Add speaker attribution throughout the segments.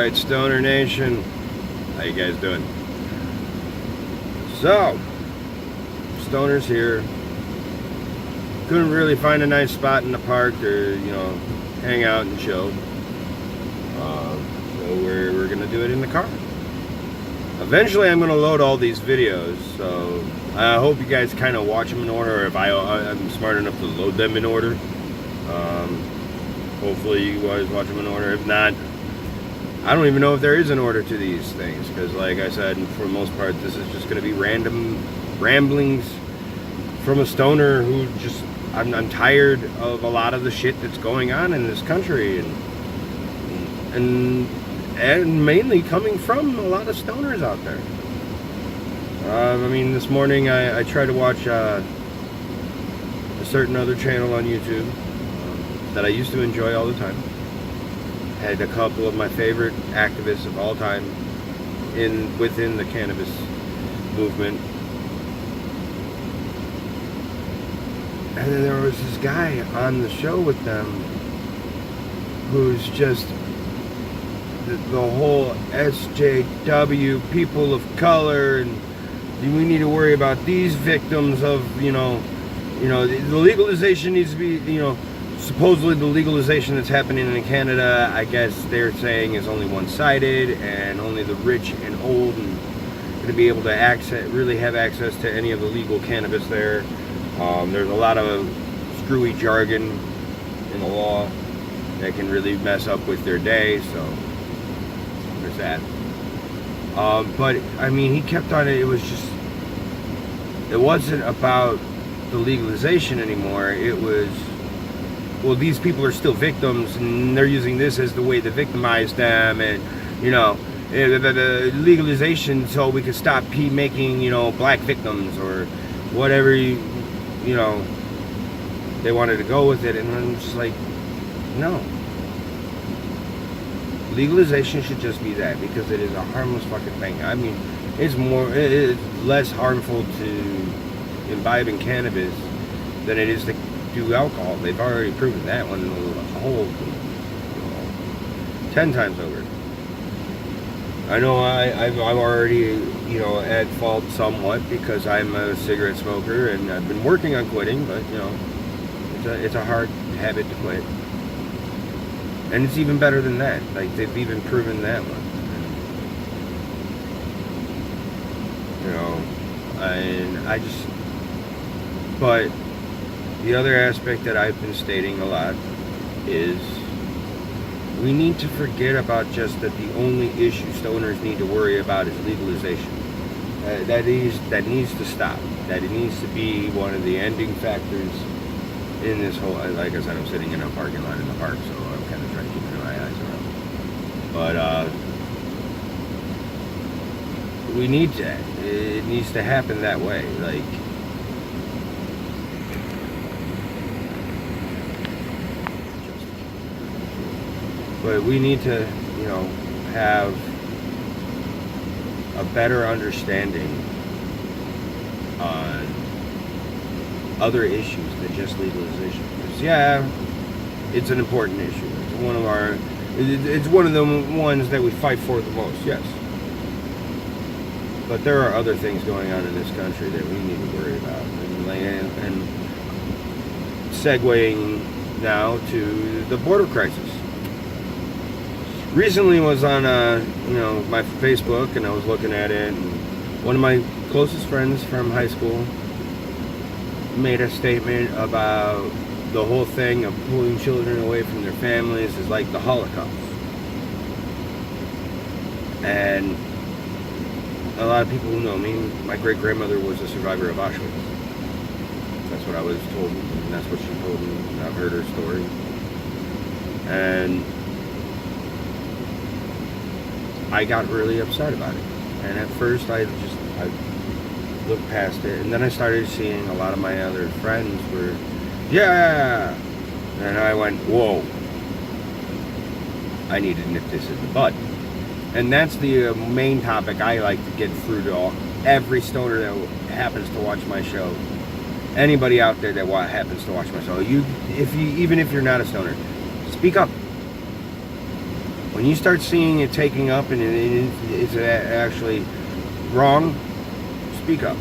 Speaker 1: Alright, Stoner Nation, how you guys doing? So, Stoner's here. Couldn't really find a nice spot in the park to, hang out and chill. So we're gonna do it in the car. Eventually I'm gonna load all these videos, so I hope you guys kind of watch them in order, or if I'm smart enough to load them in order. Hopefully you guys watch them in order. If not, I don't even know if there is an order to these things, because like I said, for the most part, this is just going to be random ramblings from a stoner who just, I'm tired of a lot of the shit that's going on in this country, and mainly coming from a lot of stoners out there. I mean, this morning I tried to watch a certain other channel on YouTube that I used to enjoy all the time. Had a couple of my favorite activists of all time within the cannabis movement. And then there was this guy on the show with them who's just the whole SJW, people of color, and we need to worry about these victims of, the legalization needs to be, supposedly the legalization that's happening in Canada, I guess they're saying is only one-sided, and only the rich and old and going to be able to really have access to any of the legal cannabis there. There's a lot of screwy jargon in the law that can really mess up with their day, so there's that. But I mean, he kept on it. It wasn't about the legalization anymore. It was, well, these people are still victims, and they're using this as the way to victimize them, and the legalization so we could stop making black victims or whatever they wanted to go with it. And I'm just like, no, legalization should just be that, because it is a harmless fucking thing. I mean, it's less harmful to imbibing cannabis than it is to do alcohol. They've already proven that one a whole 10 times over. I know I've already at fault somewhat, because I'm a cigarette smoker and I've been working on quitting, but it's a hard habit to quit. And it's even better than that. Like, they've even proven that one. But the other aspect that I've been stating a lot is we need to forget about just that the only issue stoners need to worry about is legalization. That needs to stop. That it needs to be one of the ending factors in this whole, like I said, I'm sitting in a parking lot in the park, so I'm kind of trying to keep my eyes around. But we need that. It needs to happen that way. Like, but we need to, have a better understanding on other issues than just legalization. Because, yeah, it's an important issue. It's one of the ones that we fight for the most, yes. But there are other things going on in this country that we need to worry about. And segueing now to the border crisis. Recently was on my Facebook, and I was looking at it, and one of my closest friends from high school made a statement about the whole thing of pulling children away from their families is like the Holocaust. And a lot of people who know me, my great-grandmother was a survivor of Auschwitz. That's what I was told, and that's what she told me. I've heard her story. And I got really upset about it. And at first I looked past it, and then I started seeing a lot of my other friends were, yeah, and I went, whoa, I need to nip this in the bud. And that's the main topic I like to get through to every stoner that happens to watch my show. Anybody out there that happens to watch my show, even if you're not a stoner, speak up. When you start seeing it taking up and it's actually wrong, speak up.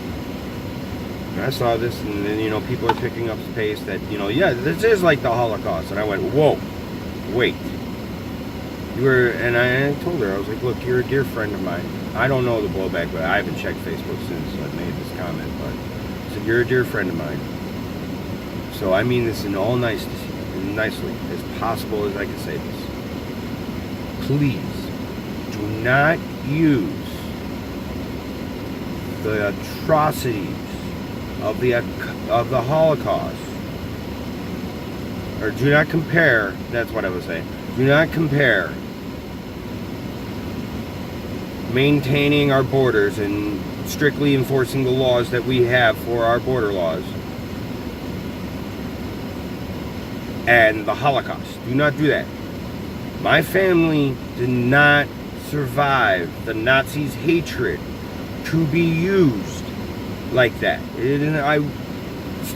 Speaker 1: And I saw this, and then, you know, people are picking up space that, you know, yeah, this is like the Holocaust. And I went, whoa, wait. And I told her, I was like, look, you're a dear friend of mine. I don't know the blowback, but I haven't checked Facebook since I made this comment. But I said, you're a dear friend of mine. So I mean this in all nicely as possible as I can say this. Please do not use the atrocities of the Holocaust, or do not compare. That's what I was saying. Do not compare maintaining our borders and strictly enforcing the laws that we have for our border laws and the Holocaust. Do not do that. My family did not survive the Nazis' hatred to be used like that.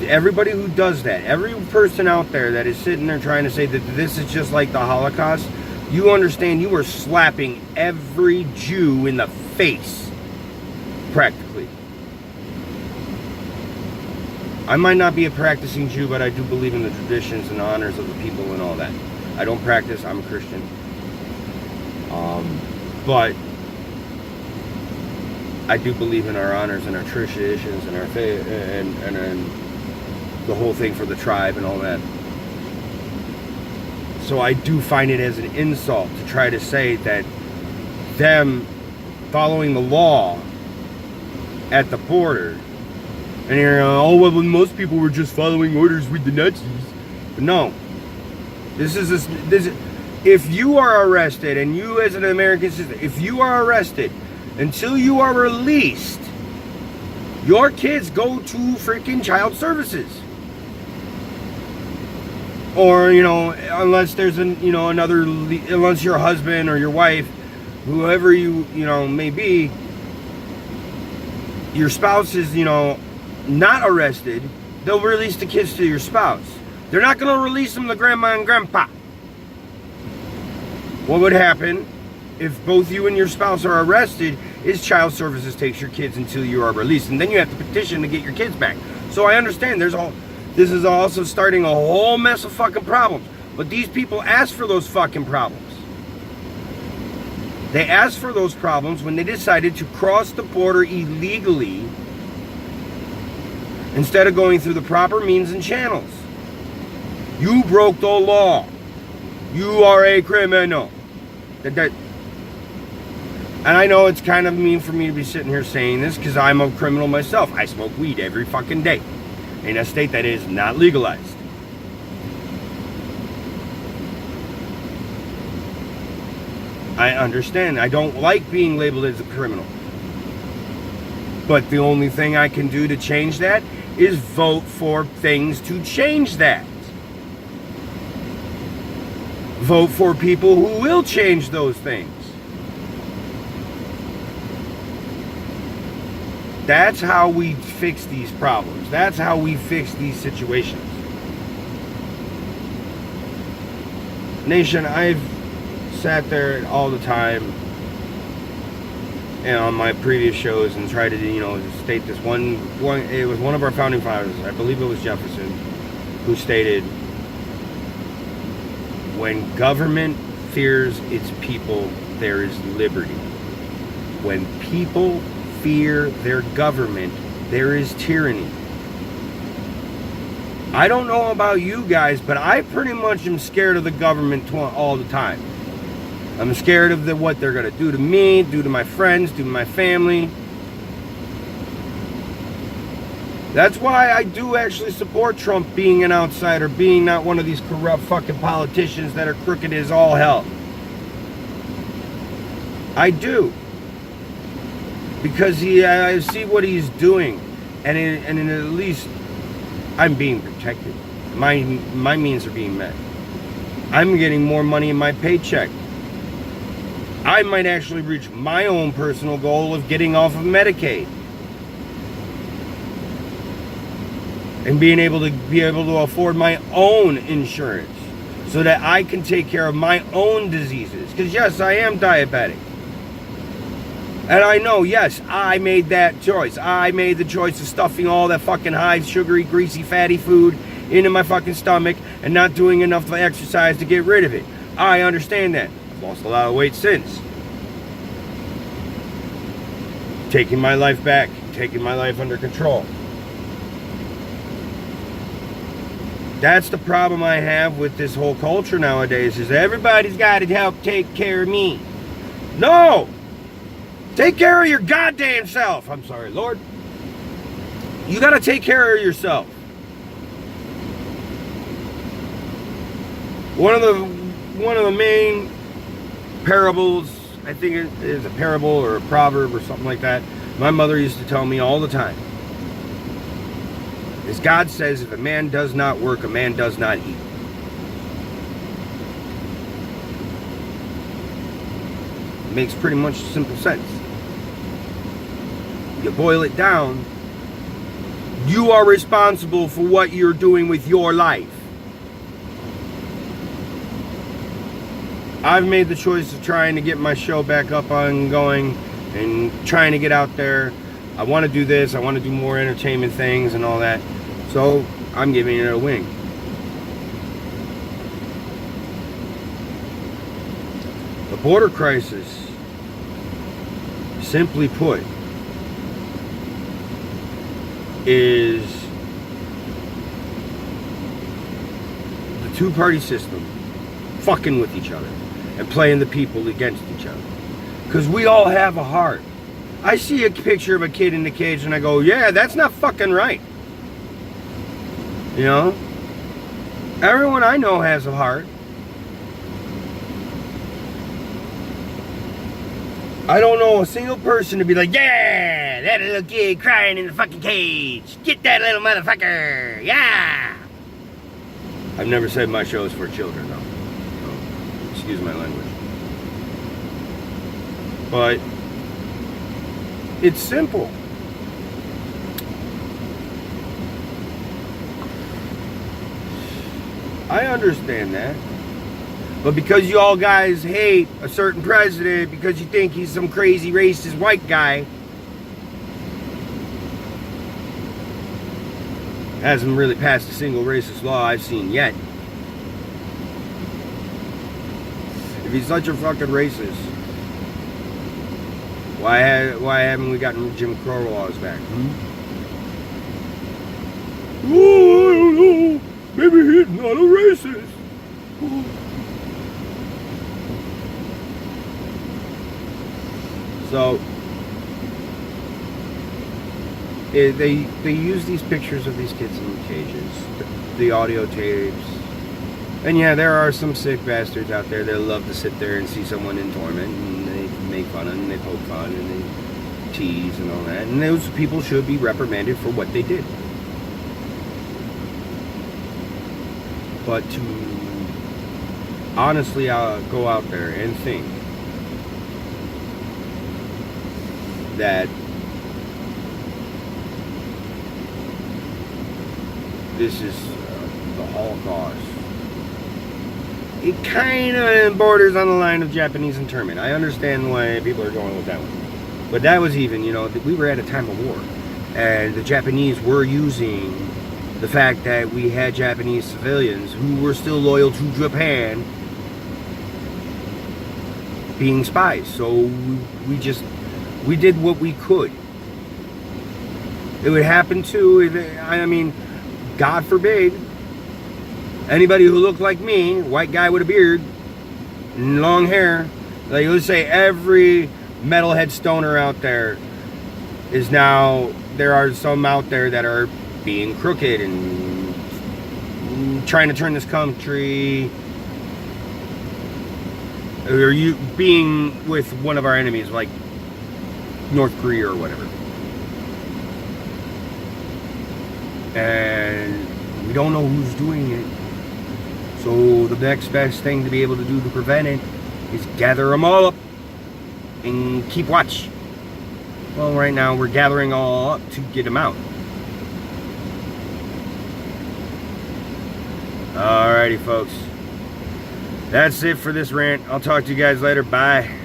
Speaker 1: Everybody who does that, every person out there that is sitting there trying to say that this is just like the Holocaust, you understand you are slapping every Jew in the face, practically. I might not be a practicing Jew, but I do believe in the traditions and honors of the people and all that. I don't practice, I'm a Christian. But I do believe in our honors and our traditions and our faith and the whole thing for the tribe and all that. So I do find it as an insult to try to say that them following the law at the border, and you're oh well, most people were just following orders with the Nazis. But no, this is if you are arrested, and you as an American citizen, if you are arrested until you are released, your kids go to freaking child services. Or, you know, unless there's unless your husband or your wife, whoever you may be, your spouse is, not arrested, they'll release the kids to your spouse. They're not going to release them to grandma and grandpa. What would happen if both you and your spouse are arrested is child services takes your kids until you are released, and then you have to petition to get your kids back. So I understand this is also starting a whole mess of fucking problems. But these people asked for those fucking problems. They asked for those problems when they decided to cross the border illegally instead of going through the proper means and channels. You broke the law. You are a criminal. And I know it's kind of mean for me to be sitting here saying this because I'm a criminal myself. I smoke weed every fucking day in a state that is not legalized. I understand. I don't like being labeled as a criminal. But the only thing I can do to change that is vote for things to change that. Vote for people who will change those things. That's how we fix these problems. That's how we fix these situations. Nation, I've sat there all the time and on my previous shows and tried to, state this one. It was one of our founding fathers, I believe it was Jefferson, who stated, when government fears its people, there is liberty. When people fear their government, there is tyranny. I don't know about you guys, but I pretty much am scared of the government all the time. I'm scared of what they're going to do to me, do to my friends, do to my family. That's why I do actually support Trump being an outsider, being not one of these corrupt fucking politicians that are crooked as all hell. I do. Because I see what he's doing, and at least I'm being protected. My means are being met. I'm getting more money in my paycheck. I might actually reach my own personal goal of getting off of Medicaid. And being able to afford my own insurance. so that I can take care of my own diseases. Because yes, I am diabetic. And I know, yes, I made that choice. I made the choice of stuffing all that fucking high, sugary, greasy, fatty food into my fucking stomach and not doing enough exercise to get rid of it. I understand that. I've lost a lot of weight since. Taking my life back, taking my life under control. That's the problem I have with this whole culture nowadays, is everybody's got to help take care of me. No! Take care of your goddamn self. I'm sorry, Lord. You got to take care of yourself. One of the main parables, I think it is a parable or a proverb or something like that, my mother used to tell me all the time, is God says if a man does not work, a man does not eat. It makes pretty much simple sense. You boil it down, you are responsible for what you're doing with your life. I've made the choice of trying to get my show back up and going and trying to get out there. I want to do this, I want to do more entertainment things and all that. So I'm giving it a wing. The border crisis, simply put, is the two-party system fucking with each other and playing the people against each other. Because we all have a heart. I see a picture of a kid in the cage and I go, yeah, that's not fucking right. You know? Everyone I know has a heart. I don't know a single person to be like, yeah, that little kid crying in the fucking cage. Get that little motherfucker. Yeah. I've never said my show is for children, though. So, excuse my language. But it's simple. I understand that. But because you all guys hate a certain president because you think he's some crazy racist white guy, hasn't really passed a single racist law I've seen yet. If he's such a fucking racist, why haven't we gotten Jim Crow laws back? Oh, I don't know. Maybe he's not a racist. So they use these pictures of these kids in cages, the audio tapes, and yeah, there are some sick bastards out there that love to sit there and see someone in torment, and they make fun of them, and they poke fun, and they tease and all that, and those people should be reprimanded for what they did. But to honestly go out there and think that this is the Holocaust, it kind of borders on the line of Japanese internment. I understand why people are going with that one. But that was even, you know, we were at a time of war. And the Japanese were using the fact that we had Japanese civilians who were still loyal to Japan being spies. So we did what we could. It would happen to, I mean, God forbid, anybody who looked like me, white guy with a beard, and long hair, like let's say every metalhead stoner out there is now, there are some out there that are being crooked and trying to turn this country, or you being with one of our enemies like North Korea or whatever. And we don't know who's doing it. So the next best thing to be able to do to prevent it is gather them all up and keep watch. Well, right now we're gathering all up to get them out. Alrighty, folks. That's it for this rant. I'll talk to you guys later. Bye.